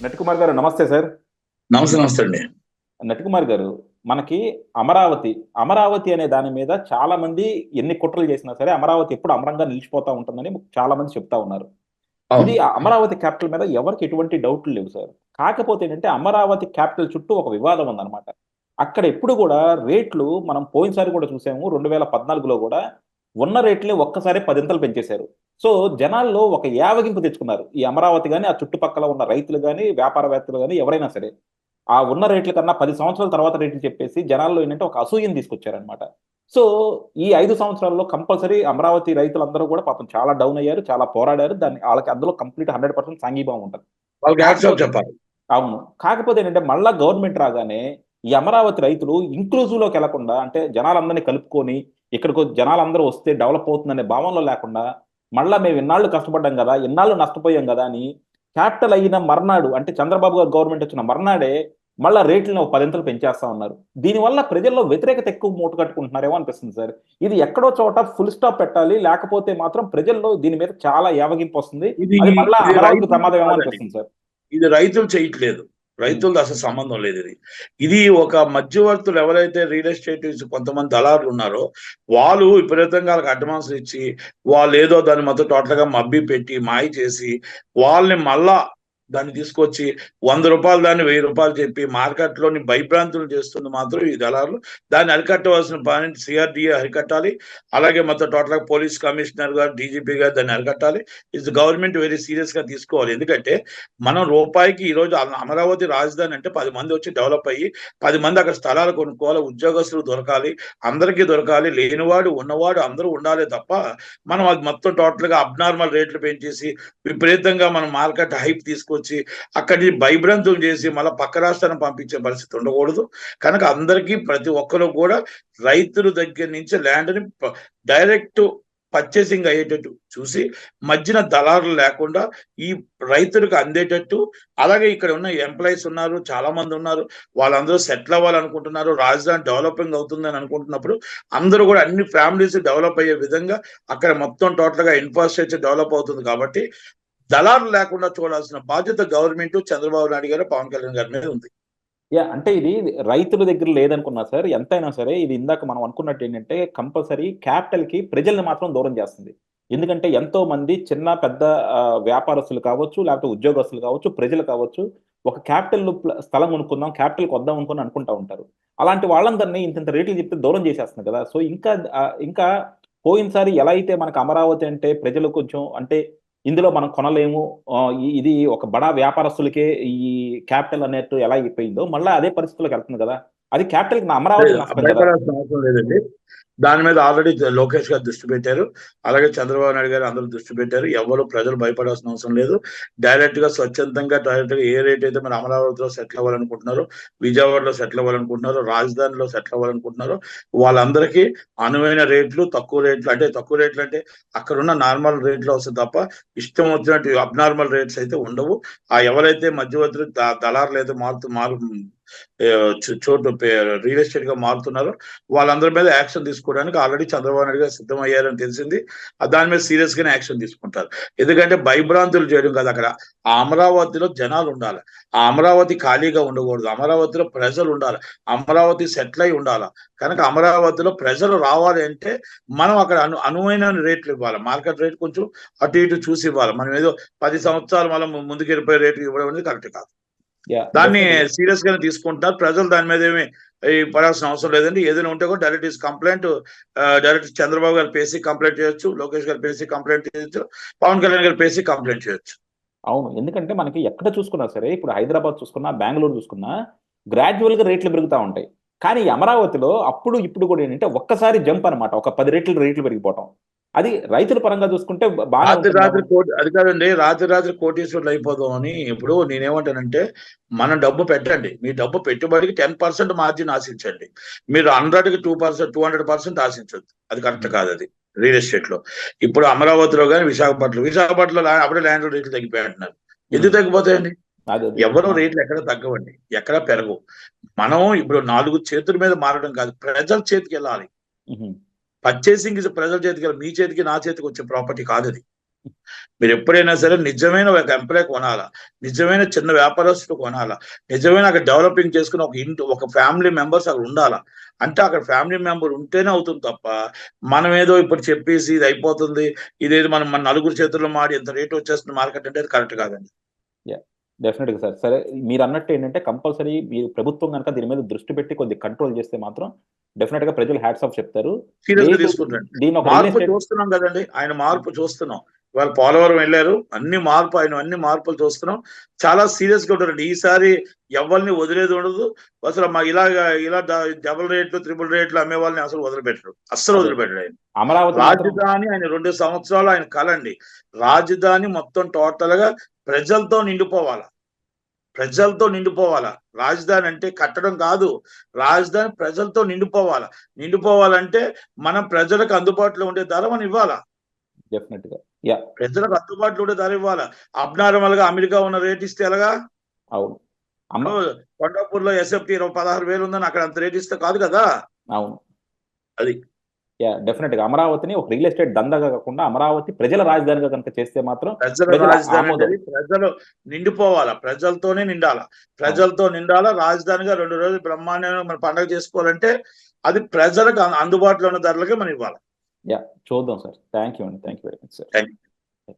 నటికుమార్ గారు నమస్తే సార్. నమస్తే నమస్తే అండి. నటికుమార్ గారు, మనకి అమరావతి అమరావతి అనే దాని మీద చాలా మంది ఎన్ని కుట్రలు చేసినా సరే అమరావతి ఎప్పుడు అమరంగా నిలిచిపోతా ఉంటుందని చాలా మంది చెప్తా ఉన్నారు. ఇది అవును. ఆ అమరావతి క్యాపిటల్ మీద ఎవరికి ఎటువంటి డౌట్లు లేవు సార్. కాకపోతే ఏంటంటే అమరావతి క్యాపిటల్ చుట్టూ ఒక వివాదం ఉందన్నమాట. అక్కడ ఎప్పుడు కూడా రేట్లు మనం పోయినసారి కూడా చూసాము. 2014లో కూడా ఉన్న రేట్లే ఒక్కసారి పదింతలు పెంచేశారు. సో జనాల్లో ఒక యావగింపు తెచ్చుకున్నారు. ఈ అమరావతి గాని, ఆ చుట్టుపక్కల ఉన్న రైతులు గాని, వ్యాపారవేత్తలు గాని ఎవరైనా సరే. ఆ ఉన్న రేట్ల కన్నా 10 సంవత్సరాల తర్వాత రేట్లు చెప్పేసి జనాల్లో ఏంటంటే ఒక అసూయని తీసుకొచ్చారనమాట. సో ఈ 5 సంవత్సరాల్లో కంపల్సరీ అమరావతి రైతులందరూ కూడా పాపం చాలా డౌన్ అయ్యారు. చాలా పోరాడారు. దాన్ని ఆళ్ళకి అందులో కంప్లీట్ 100% సంఘీభావం ఉంటది. వాళ్ళకి హ్యాట్స్ ఆఫ్ కాకపోతే చెప్పాలి. అవును. కాకపోతే ఏంటంటే మళ్ళా గవర్నమెంట్ రాగానే ఈ అమరావతి రైతులు ఇంక్లూజివ్‌లోకెళ్ళకుండా అంటే జనాలందరిని కలుపుకొని ఇక్కడికి జనాలందరూ వస్తే డెవలప్ అవుతుందనే భావనలో లేకుండా మళ్ళా మేము ఇన్నాళ్ళు కష్టపడ్డాం గదా! ఇన్నాళ్ళు నష్టపోయాం గదా! అని క్యాపిటల్ అయిన మర్నాడు అంటే చంద్రబాబు గారు గవర్నమెంట్ వచ్చిన మర్నాడే మళ్ళా రేట్లను ఒక పదింతలు పెంచేస్తా ఉన్నారు. దీనివల్ల ప్రజల్లో వ్యతిరేకత ఎక్కువ మూట కట్టుకుంటున్నారేమో అనిపిస్తుంది సార్. ఇది ఎక్కడో చోట ఫుల్ స్టాప్ పెట్టాలి. లేకపోతే మాత్రం ప్రజల్లో దీని మీద చాలా యావగింపొస్తుంది. ఇది అది మళ్ళా ఇది అమరావతికి రైతులు ప్రమాదమేమో కాదండి. అనిపిస్తుంది సార్. ఇది రైతులు చేయట్లేదు. హ్మ్. రైతులతో అసలు సంబంధం లేదు ఇది. ఇది ఒక మధ్యవర్తులు ఎవరైతే రియల్ ఎస్టేట్ కొంతమంది దళారులు ఉన్నారో, వాళ్ళు విపరీతంగా ఆళ్ళకి అడ్వాన్స్‌లు ఇచ్చి, వాళ్ళేదో దాన్ని మొత్తం టోటల్‌గా మభ్యపెట్టి, మాయ చేసి, వాళ్ళని మళ్ళా దాన్ని తీసుకొచ్చి రూ. 100 దాన్ని రూ. 1000 చెప్పి మార్కెట్‌లోని భయభ్రాంతులు చేస్తుంది మాత్రం ఈ దళారులు. దాన్ని అరికట్టవలసిన పని సీఆర్‌డీఏ అరికట్టాలి. అలాగే మొత్తం టోటల్‌గా పోలీస్ కమిషనర్ గారు, డీజీపీ గారు దాన్ని అరికట్టాలి. గవర్నమెంట్ వెరీ సీరియస్‌గా తీసుకోవాలి. ఎందుకంటే మనం రూపాయికి ఈరోజు అమరావతి రాజధాని అంటే 10 మంది వచ్చి డెవలప్ అయ్యి 10 మంది అక్కడ స్థలాలు కొనుక్కోవాలి, ఉద్యోగస్తులు దొరకాలి, అందరికీ దొరకాలి, లేనివాడు ఉన్నవాడు అందరూ ఉండాలి తప్ప మనం అది మొత్తం టోటల్గా అబ్నార్మల్ రేట్లు పెంచేసి విపరీతంగా మనం మార్కెట్ హైప్ తీసుకొచ్చి అక్కడి భయభ్రాంతులు చేసి మళ్ళీ పక్క రాష్ట్రాన్ని పంపించే పరిస్థితి ఉండకూడదు. కనుక అందరికీ ప్రతి ఒక్కరు కూడా రైతుల దగ్గర నుంచి ల్యాండ్ని డైరెక్ట్ పర్చేసింగ్ అయ్యేటట్టు చూసి మధ్యన దళారులు లేకుండా ఈ రైతులకు అందేటట్టు, అలాగే ఇక్కడ ఉన్న ఎంప్లాయీస్ ఉన్నారు, చాలా మంది ఉన్నారు, వాళ్ళందరూ సెటిల్ అవ్వాలనుకుంటున్నారు, రాజధాని డెవలపింగ్ అవుతుందని అనుకుంటున్నప్పుడు అందరూ కూడా అన్ని ఫ్యామిలీస్ డెవలప్ అయ్యే విధంగా అక్కడ మొత్తం టోటల్ గా ఇన్ఫ్రాస్ట్రక్చర్ డెవలప్ అవుతుంది. కాబట్టి దళారులు లేకుండా చూడాల్సిన బాధ్యత గవర్నమెంట్ చంద్రబాబు నాయుడు గారు, పవన్ కళ్యాణ్ గారి మీద ఉంది. అంటే ఇది రైతుల దగ్గర లేదనుకున్నా సార్. ఎంతైనా సరే ఇది ఇందాక మనం అనుకున్నట్టు ఏంటంటే కంపల్సరీ క్యాపిటల్‌కి ప్రజల్ని మాత్రం దూరం చేస్తుంది. ఎందుకంటే ఎంతో మంది చిన్న పెద్ద వ్యాపారస్తులు కావచ్చు, లేకపోతే ఉద్యోగస్తులు కావచ్చు, ప్రజలు కావచ్చు, ఒక క్యాపిటల్ స్థలం కొనుక్కుందాం, క్యాపిటల్‌కి వద్దాం అనుకుంటా ఉంటారు. అలాంటి వాళ్ళందరిని ఇంతింత రేట్లు చెప్తే దూరం చేసేస్తుంది కదా! సో ఇంకా పోయినసారి ఎలా అయితే మనకు అమరావతి అంటే ప్రజలు కొంచెం అంటే ఇందులో మనం కొనలేము. ఇది ఒక బడా వ్యాపారస్తులకే ఈ క్యాపిటల్ అన్నట్టు ఎలా అయిపోయిందో, మళ్ళా అదే పరిస్థితిలోకెళ్తుంది గదా! అది క్యాపిటల్‌కి లేదు, అమరావతికి నష్టమే గదా! భయపడాల్సిన అవసరం లేదండి. దాని మీద ఆల్రెడీ లోకేష్ గారు దృష్టి పెట్టారు. అలాగే చంద్రబాబు నాయుడు గారు అందరూ దృష్టి పెట్టారు. ఎవరు ప్రజలు భయపడాల్సిన అవసరం లేదు. డైరెక్ట్ గా స్వచ్ఛందంగా డైరెక్ట్ గా ఏ రేట్ అయితే మరి అమరావతిలో సెటిల్ అవ్వాలనుకుంటున్నారో, విజయవాడలో సెటిల్ అవ్వాలనుకుంటున్నారో, రాజధానిలో సెటిల్ అవ్వాలనుకుంటున్నారో వాళ్ళందరికీ అనువైన రేట్లు, తక్కువ రేట్లు అంటే తక్కువ రేట్లు అంటే అక్కడున్న నార్మల్ రేట్లు వస్తుంది తప్ప ఇష్టం వచ్చినట్టు అబ్నార్మల్ రేట్స్ అయితే ఉండవు. ఆ ఎవరైతే మధ్యవర్తులు దళారులు అయితే చోటు రియల్ ఎస్టేట్ గా మారుతున్నారో వాళ్ళందరి మీద యాక్షన్ తీసుకోవడానికి ఆల్రెడీ చంద్రబాబు నాయుడు గారు సిద్ధమయ్యారని తెలిసింది. దాని మీద సీరియస్ గానే యాక్షన్ తీసుకుంటారు. ఎందుకంటే భయభ్రాంతులు చేయడం కాదు, అక్కడ ఆ అమరావతిలో జనాలు ఉండాలి, ఆ అమరావతి ఖాళీగా ఉండకూడదు, అమరావతిలో ప్రజలు ఉండాలి, అమరావతి సెటిల్ అయి ఉండాలి. కనుక అమరావతిలో ప్రజలు రావాలి అంటే మనం అక్కడ అనువైన రేట్లు ఇవ్వాలి. మార్కెట్ రేట్ కొంచెం అటు ఇటు చూసి ఇవ్వాలి. మనం ఏదో 10 సంవత్సరాలు మనం ముందుకు వెళ్ళిపోయే రేట్లు ఇవ్వడం అనేది కరెక్ట్ కాదు. దాన్ని డెఫినెట్‌లీ. సీరియస్ గానే తీసుకుంటున్నారు ప్రజలు. దాని మీద ఏమి పడాల్సిన అవసరం లేదండి. ఏదైనా ఉంటే కూడా డైరెక్ట్ కంప్లైంట్, డైరెక్ట్ చంద్రబాబు గారు పేసి కంప్లైంట్ చేయొచ్చు, లోకేష్ గారు పేసి కంప్లైంట్ చేయొచ్చు, పవన్ కళ్యాణ్ గారు పేసి కంప్లైంట్ చేయొచ్చు. అవును. ఎందుకంటే మనకి ఎక్కడ చూసుకున్నా సరే, ఇప్పుడు హైదరాబాద్ చూసుకున్నా, బెంగుళూరు చూసుకున్నా గ్రాడ్యుయల్‌గా రేట్లు పెరుగుతా ఉంటాయి. కానీ ఈ అమరావతిలో అప్పుడు, ఇప్పుడు కూడా ఏంటంటే ఒక్కసారి జంప్ అనమాట. ఒక 10 రెట్లు రేట్లు పెరిగిపోవటం. అది రైతుల పరంగా చూసుకుంటే బానే రాత్రి ఉంటుందేమో. రాత్రి కోటి అది కాదండి, రాత్రి రాత్రి కోటీశ్వరులు అయిపోదాం అని. ఇప్పుడు నేనేమంటానంటే, మనం డబ్బు పెట్టండి, మీ డబ్బు పెట్టుబడికి 10% మార్జిన్ ఆశించండి. మీరు 100కి 2%, 200% ఆశించొద్దు. అది కరెక్ట్ హ్మ్. కాదు. అది రియల్ ఎస్టేట్ లో. ఇప్పుడు అమరావతిలో కానీ విశాఖపట్నంలో అప్పుడే ల్యాండ్ రేట్లు తగ్గిపోయి అంటున్నారు. హ్మ్. ఎందుకు తగ్గిపోతాయండి? అదది. ఎవరో ఆ! రేట్లు ఎక్కడ తగ్గవండి, ఎక్కడ పెరగవు. మనం ఇప్పుడు 4 చేతుల మీద మారడం కాదు, ప్రజల చేతికి వెళ్ళాలి. హుహు. పర్చేసింగ్ ప్రజల చేతికి వెళ్ళాలి. మీ చేతికి నా చేతికి వచ్చే ప్రాపర్టీ కాదు అది. మీరు ఎప్పుడైనా సరే నిజమైన ఒక ఎంప్లాయ్ కొనాలా, నిజమైన చిన్న వ్యాపారస్తులు కొనాలా, నిజమైన అక్కడ డెవలపింగ్ చేసుకుని ఒక ఫ్యామిలీ మెంబర్స్ అక్కడ ఉండాలా. అంటే అక్కడ ఫ్యామిలీ మెంబర్ ఉంటేనే అవుతుంది తప్ప మనం ఏదో ఇప్పుడు చెప్పేసి ఇది అయిపోతుంది, ఇదేదో మన నలుగురు చేతుల్లో మాడి ఇంత రేట్ వచ్చేస్తుంది మార్కెట్ అంటే అది కరెక్ట్ కాదండి. డెఫినెట్గా సార్. సరే, మీరు అన్నట్టు ఏంటంటే కంపల్సరీ మీరు ప్రభుత్వం కనుక దీని మీద దృష్టి పెట్టి కొద్దిగా కంట్రోల్ చేస్తే మాత్రం డెఫినెట్గా ప్రజలు హ్యాట్స్ ఆఫ్ చెప్తారు. సీరియస్ గా లేదు తీసుకుంటాండి. దీని ఒక రియల్ మార్పు ఎస్టేట్ చూస్తున్నాం కదండి, ఆయన మార్పు చూస్తున్నాం. ఇవాళ పోలవరం వెళ్ళారు, అన్ని మార్పులు చూస్తున్నాం. చాలా సీరియస్ గా ఉంటారండి. ఈసారి ఎవరిని వదిలేది ఉండదు. అసలు మా ఇలా డబుల్ రేట్లు, త్రిబుల్ రేట్లు అమ్మే వాళ్ళని అసలు వదిలిపెట్టరు, అస్సలు వదిలిపెట్టరు. ఆయన అమరావతి మాత్రం రాజధాని ఆయన 2 సంవత్సరాలు ఆయన కలండి. రాజధాని మొత్తం టోటల్ గా ప్రజలతో నిండిపోవాలా, ప్రజలతో నిండిపోవాలా. రాజధాని అంటే కట్టడం కాదు, రాజధాని ప్రజలతో నిండిపోవాలా. నిండిపోవాలంటే మనం ప్రజలకు అందుబాటులో ఉండే ధర మనం ఇవ్వాలా, డెఫినెట్గా ప్రజలకు అందుబాటులో ఉండే ధర ఇవ్వాలా. అబ్నార్మల్ గా అమెరికా ఉన్న రేట్ ఇస్తే ఎలాగా? అవును. కొండాపూర్లో SFT 16,000 ఉందని అక్కడ అంత రేట్ ఇస్తే కాదు కదా. అవును, అది డెఫినెట్గా అమరావతిని ఒక రియల్ ఎస్టేట్ దందాగా కాకుండా అమరావతి ప్రజల రాజధానిగా కనుక చేస్తే మాత్రం ప్రజల ప్రజల రాజధాని ఆమోదం. అనేది ప్రజలు నిండిపోవాలా, ప్రజలతోనే నిండాలా, ప్రజలతో నిండాలా. రాజధానిగా 2 రోజులు బ్రహ్మాండంగా మన పండుగ చేసుకోవాలంటే అది ప్రజలకు అందుబాటులో ఉన్న ధరలకే మనం ఇవ్వాలి. చూద్దాం సార్. థ్యాంక్ యూ అండి. Thank you very much sir. Thank you.